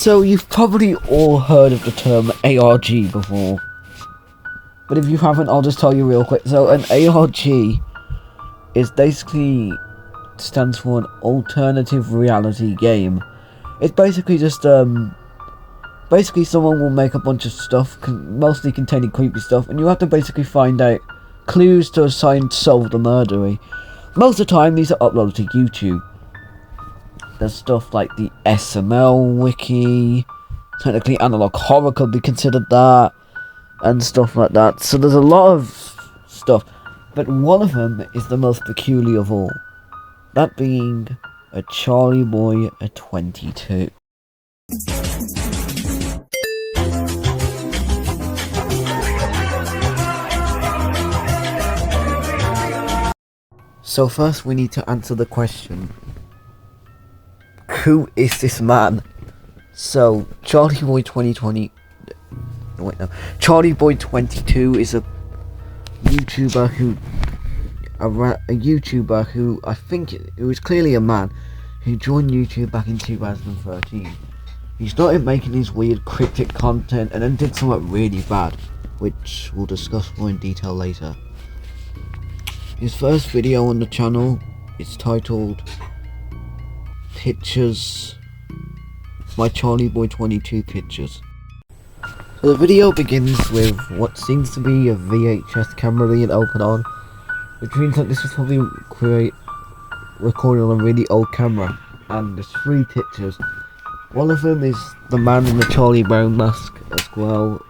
So you've probably all heard of the term ARG before, but if you haven't, I'll just tell you real quick. So an ARG is basically stands for an alternative reality game. It's basically just basically someone will make a bunch of stuff, mostly containing creepy stuff, and you have to basically find out clues to solve the murdery. Most of the time these are uploaded to YouTube. There's stuff like the SML wiki, technically analog horror could be considered that, and stuff like that. So there's a lot of stuff, but one of them is the most peculiar of all. That being a CharlieBoy22. So first we need to answer the question, who is this man? So CharlieBoy22 is a YouTuber who I think it was clearly a man who joined YouTube back in 2013. He started making his weird cryptic content and then did something really bad, which we'll discuss more in detail later. His first video on the channel is titled Pictures, my CharlieBoy22 pictures. So the video begins with what seems to be a VHS camera being opened on, which means that this was probably recorded on a really old camera, and there's 3 pictures. One of them is the man in the Charlie Brown mask as well,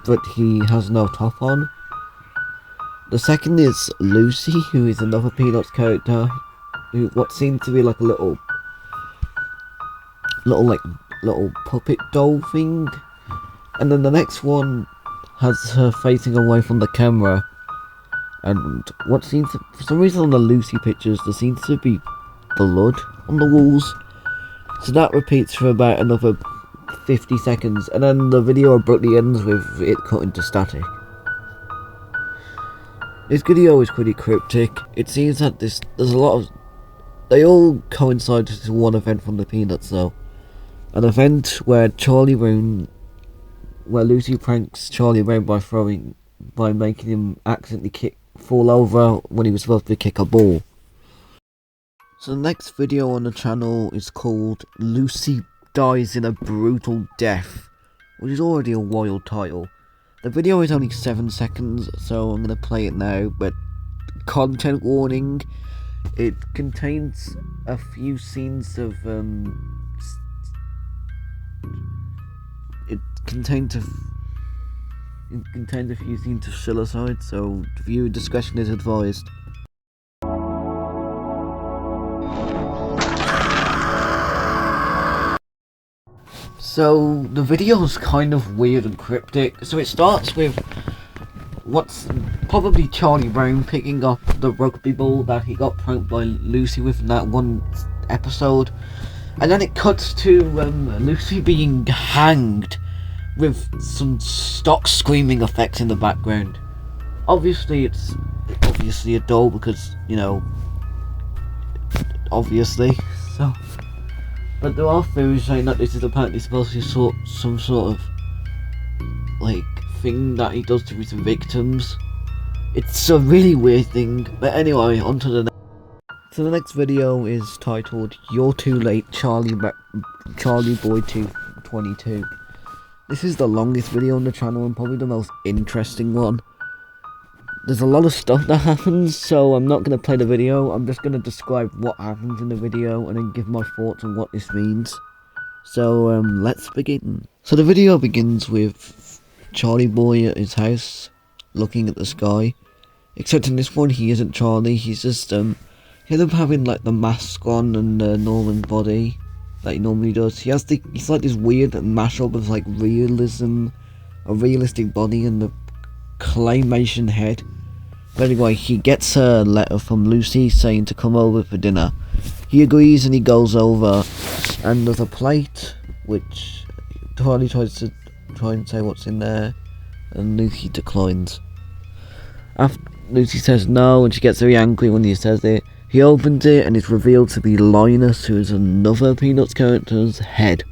but he has no top on. The second is Lucy, who is another Peanuts character, who what seems to be like a little puppet doll thing. And then the next one has her facing away from the camera, and what seems to, for some reason on the Lucy pictures there seems to be blood on the walls. So that repeats for about another 50 seconds, and then the video abruptly ends with it cut into static. This video is pretty cryptic. It seems that there's a lot of, they all coincide to one event from the Peanuts though. An event where Lucy pranks Charlie Brown by making him accidentally fall over when he was supposed to kick a ball. So the next video on the channel is called Lucy Dies in a Brutal Death, which is already a wild title. The video is only 7 seconds, so I'm going to play it now, but content warning, it contains a few scenes of, it contains a few scenes of suicide, so viewer discretion is advised. So the video is kind of weird and cryptic. So it starts with what's probably Charlie Brown picking up the rugby ball that he got pranked by Lucy with in that one episode, and then it cuts to Lucy being hanged with some stock screaming effects in the background. Obviously it's a doll because, you know, obviously. So, but there are theories saying that this is apparently supposed to be some sort of like thing that he does to his victims. It's a really weird thing. But anyway, on to the next. So the next video is titled You're Too Late, CharlieBoy22. This is the longest video on the channel and probably the most interesting one. There's a lot of stuff that happens, so I'm not going to play the video. I'm just going to describe what happens in the video and then give my thoughts on what this means. So let's begin. So the video begins with Charlie Boy at his house looking at the sky. Except in this one he isn't Charlie, he's just he ends up having like the mask on and the normal body that he normally does. He's like this weird mashup of like realism, a realistic body and the claymation head. But anyway, he gets a letter from Lucy saying to come over for dinner. He agrees and he goes over, and there's a plate which Charlie tries to say what's in there, and Lucy declines. After Lucy says no, and she gets very angry when he says it. He opens it and it's revealed to be Linus, who is another Peanuts character's head.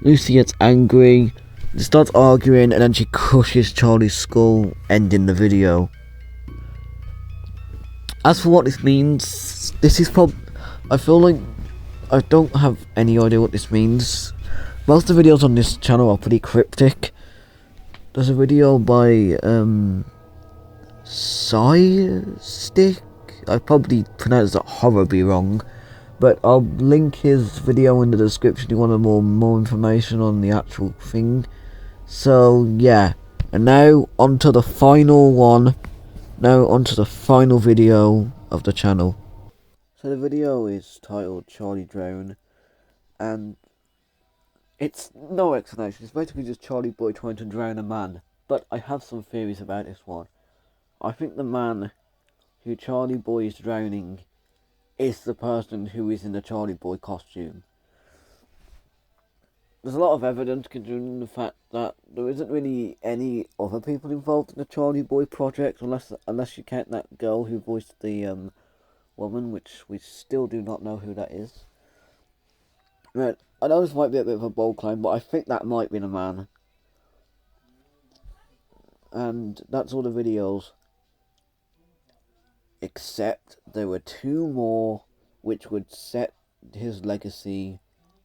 Lucy gets angry, they start arguing, and then she crushes Charlie's skull, ending the video. As for what this means, this is I feel like I don't have any idea what this means. Most of the videos on this channel are pretty cryptic. There's a video by Stick. I probably pronounced that horribly wrong, but I'll link his video in the description if you want more information on the actual thing. So yeah, and now onto the final one. Now onto the final video of the channel. So the video is titled Charlie Drown, and it's no explanation. It's basically just Charlie Boy trying to drown a man. But I have some theories about this one. I think the man who Charlie Boy is drowning is the person who is in the Charlie Boy costume. There's a lot of evidence concerning the fact that there isn't really any other people involved in the Charlie Boy project, unless you count that girl who voiced the woman, which we still do not know who that is. Right, I know this might be a bit of a bold claim, but I think that might be the man. And that's all the videos. Except there were 2 more which would set his legacy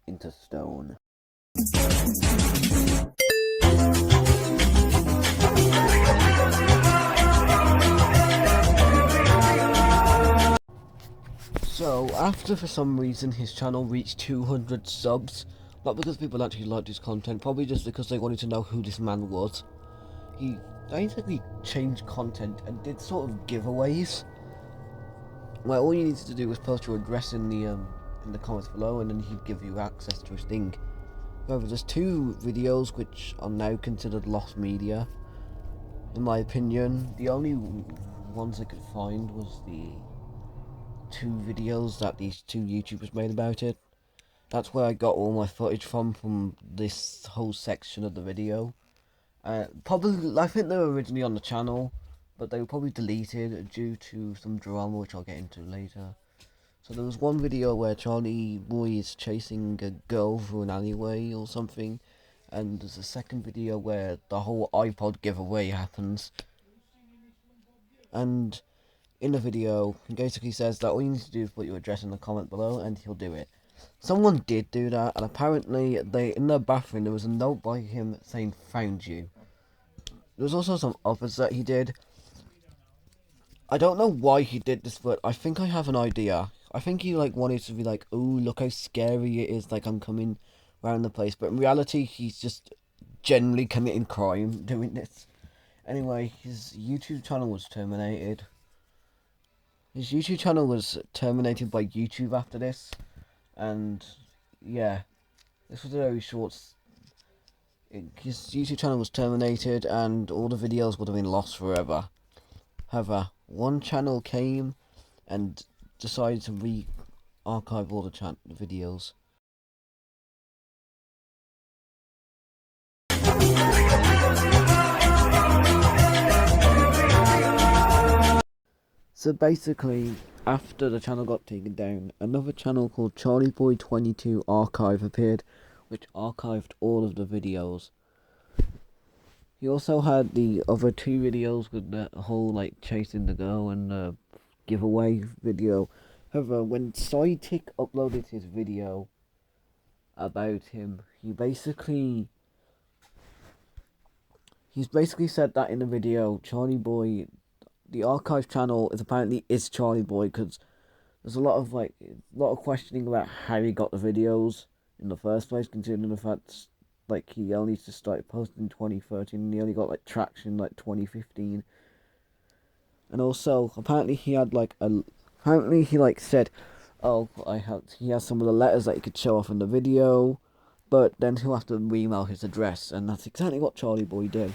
into stone. So, after for some reason his channel reached 200 subs, not because people actually liked his content, probably just because they wanted to know who this man was, he basically changed content and did sort of giveaways, where all you needed to do was post your address in the comments below, and then he'd give you access to his thing. However, there's 2 videos which are now considered lost media, in my opinion. The only ones I could find was the 2 videos that these 2 YouTubers made about it. That's where I got all my footage from this whole section of the video. Probably, I think they were originally on the channel, but they were probably deleted due to some drama, which I'll get into later. So there was one video where Charlie Boy is chasing a girl through an alleyway or something, and there's a second video where the whole iPod giveaway happens. And in the video, he basically says that all you need to do is put your address in the comment below, and he'll do it. Someone did do that, and apparently in their bathroom there was a note by him saying "found you." There was also some others that he did. I don't know why he did this, but I think I have an idea. I think he wanted to be like, "Oh, look how scary it is! Like I'm coming around the place," but in reality, he's just generally committing crime doing this. Anyway, his YouTube channel was terminated. His YouTube channel was terminated by YouTube after this, and yeah, this was a very short. His YouTube channel was terminated, and all the videos would have been lost forever. However, one channel came and decided to re-archive all the videos. So basically, after the channel got taken down, another channel called CharlieBoy22 Archive appeared, which archived all of the videos. He also had the other 2 videos with the whole chasing the girl and the giveaway video. However, when Sidekick uploaded his video about him, he's basically said that in the video, Charlie Boy, the archive channel is Charlie Boy, because there's a lot of questioning about how he got the videos in the first place, considering the fact he only just started posting in 2013 and he only got traction in 2015. And also apparently he had said, oh, he has some of the letters that he could show off in the video, but then he'll have to re-email his address, and that's exactly what Charlie Boy did.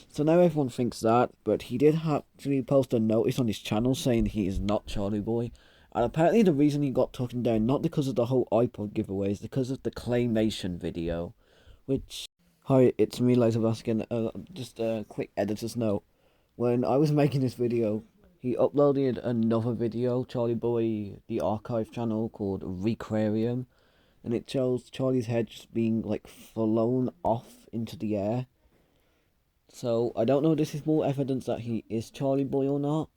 So now everyone thinks that, but he did actually post a notice on his channel saying he is not Charlie Boy. And apparently the reason he got taken down, not because of the whole iPod giveaway, is because of the claymation video. Which, hi, it's me, Liza Baskin. Just a quick editor's note. When I was making this video, he uploaded another video, Charlie Boy, the archive channel, called Requarium. and it shows Charlie's head just being like flown off into the air. So I don't know if this is more evidence that he is Charlie Boy or not,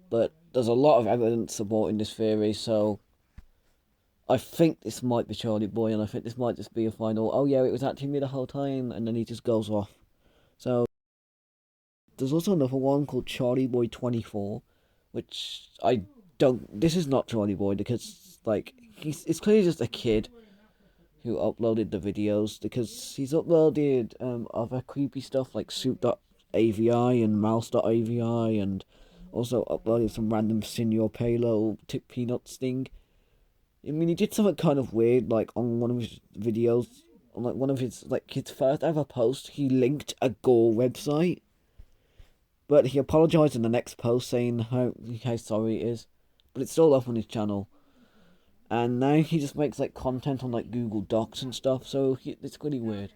but there's a lot of evidence supporting this theory, so I think this might be Charlie Boy, and I think this might just be a final, oh yeah, it was actually me the whole time, and then he just goes off. So there's also another one called CharlieBoy22, which I don't. This is not Charlie Boy because like it's clearly just a kid who uploaded the videos, because he's uploaded other creepy stuff like soup.avi and mouse.avi, and also uploaded some random Senor Palo tip peanuts thing. I mean, he did something kind of weird, like on one of his videos, on like one of his first ever post, he linked a gore website. But he apologised in the next post saying how sorry it is. But it's still up on his channel. And now he just makes like content on like Google Docs and stuff, so it's really weird.